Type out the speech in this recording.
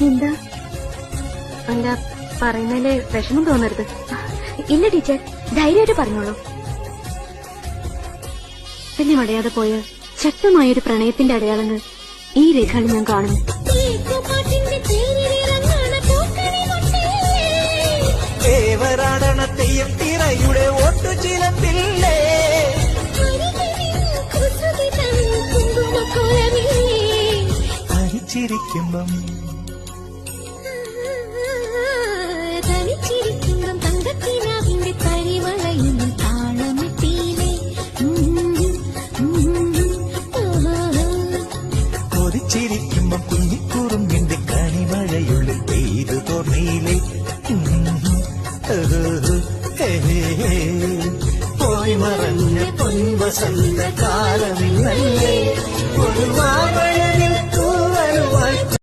എന്താ? അല്ല, പറയുന്നതിലെ വിഷമം തോന്നരുത്. ഇല്ല ടീച്ചർ, ധൈര്യമായിട്ട് പറഞ്ഞോളൂ. പിന്നെ അടയാതെ പോയ ശക്തമായൊരു പ്രണയത്തിന്റെ അടയാളങ്ങൾ ഈ രേഖകളിൽ ഞാൻ കാണുന്നു. തെയ്യം തിറയുടെ ഒട്ടുചിലമ്പില്ലേ തനിച്ചിരിക്കുമ്പം തങ്കത്തിനാവിന്റെ പരിമളയും താളമിട്ടീലേ. കൊതിച്ചിരിക്കുമ്പം കുഞ്ഞിക്കുറുമ്പിന്റെ കണിമഴയുള്ളിൽ പെയ്തു തോന്നീലേ. പോയി മറഞ്ഞ പൊൻവസന്ത